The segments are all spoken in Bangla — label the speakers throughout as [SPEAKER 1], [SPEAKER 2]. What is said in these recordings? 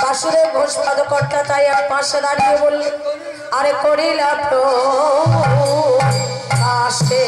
[SPEAKER 1] বাসুদেব ঘোষ পদকর্তা তাই আর পাশে দাঁড়িয়ে বললে, আরে করিলা আসে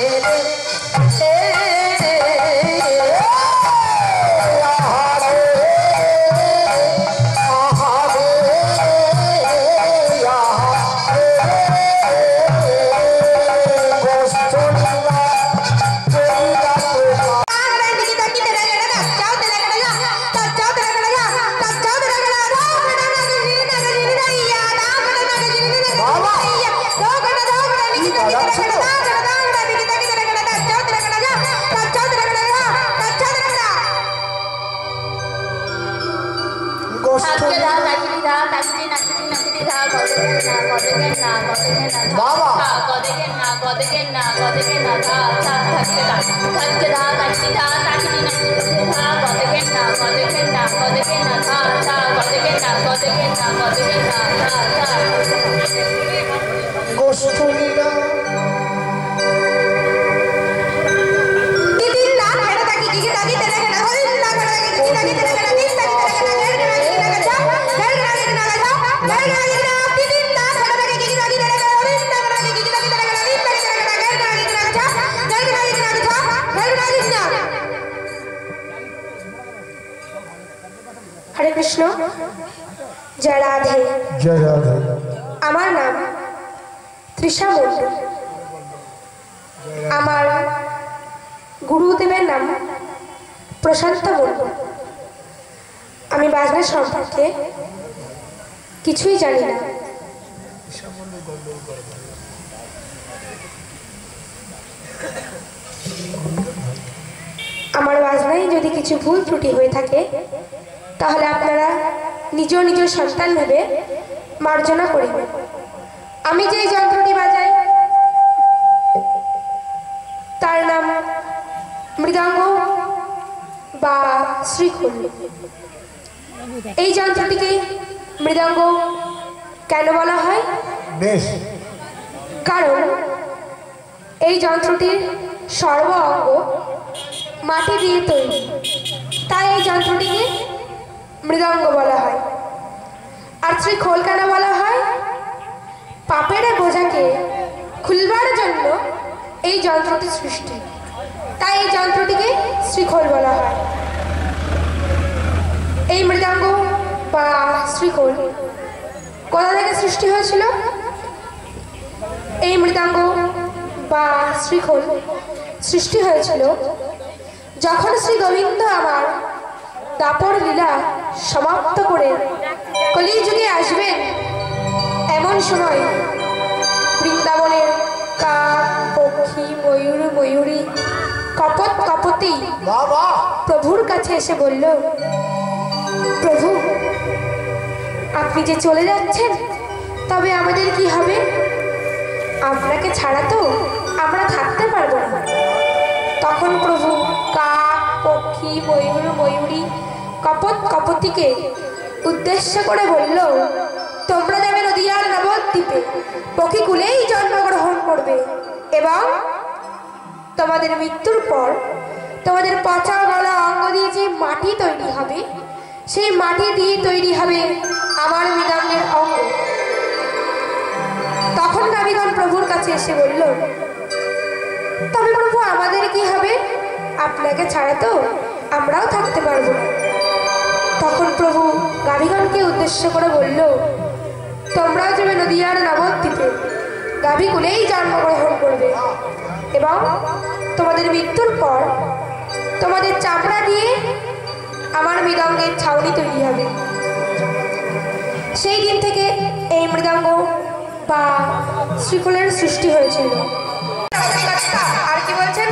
[SPEAKER 1] हरे कृष्ण जय राधे
[SPEAKER 2] जय राधे
[SPEAKER 1] আমার নাম তৃষা মণ্ডল আমার গুরুদেবের নাম প্রশান্ত মণ্ডল আমি বাজনা সম্পর্কে কিছুই জানি না আমার বাজনায় যদি কিছু ভুল ত্রুটি হয়ে থাকে তাহলে আপনারা নিজ নিজ সন্তান ভেবে মার্জনা করিবেন আমি যে যন্ত্রটি বাজাই তার নাম মৃদঙ্গ বা শ্রীখোল এই যন্ত্রটিকে মৃদঙ্গ কেন বলা হয় কারণ এই যন্ত্রটির সর্ব অঙ্গ মাটি দিয়ে তৈরি তাই এই যন্ত্রটিকে মৃদঙ্গ বলা হয় আর শ্রীখোল কেন বলা হয় পাপের বোঝাকে খুলবার জন্য এই যন্ত্রটি সৃষ্টি তাই এই যন্ত্রটিকে শ্রীখোল বলা হয় এই মৃদঙ্গ বা শ্রীখোল কোথা থেকে সৃষ্টি হয়েছিল এই মৃদঙ্গ বা শ্রীখোল সৃষ্টি হয়েছিল যখন শ্রী গোবিন্দ আমার দাপর লীলা সমাপ্ত করে কলিযুগে আসবেন এমন সময় বৃন্দাবনের কাক পক্ষী ময়ূর ময়ূরী কপত কপতি প্রভুর কাছে এসে বলল প্রভু আপনি যে চলে যাচ্ছেন তবে আমাদের কি হবে আপনাকে ছাড়া তো আমরা থাকতে পারবো না তখন প্রভু কাক পক্ষী ময়ূর ময়ূরী কপত কপতিকে উদ্দেশ্য করে বলল তোমরা যাবে নদিয়ার নবদ্বীপে পক্ষীকুলেই জন্মগ্রহণ করবে এবং তোমাদের মৃত্যুর পর তোমাদের পচা গলা অঙ্গ দিয়ে যে মাটি তৈরি হবে সেই মাটি দিয়ে তৈরি হবে আমার মৃদঙ্গের অঙ্গ তখন গাবিগণ প্রভুর কাছে এসে বলল তবে প্রভু আমাদের কি হবে আপনাকে ছাড়া তো আমরাও থাকতে পারবো না তখন প্রভু গাভীগণকে উদ্দেশ্য করে বলল তোমরাও যাবে নদিয়ার নবদ্বীপে গাভীকুলেই জন্মগ্রহণ করবে এবং তোমাদের মৃত্যুর পর তোমাদের চামড়া দিয়ে আমার মৃদঙ্গের ছাউনি তৈরি হবে সেই দিন থেকে এই এই মৃদঙ্গ বা শ্রীকুলের সৃষ্টি হয়েছিল। আর কি বলছেন?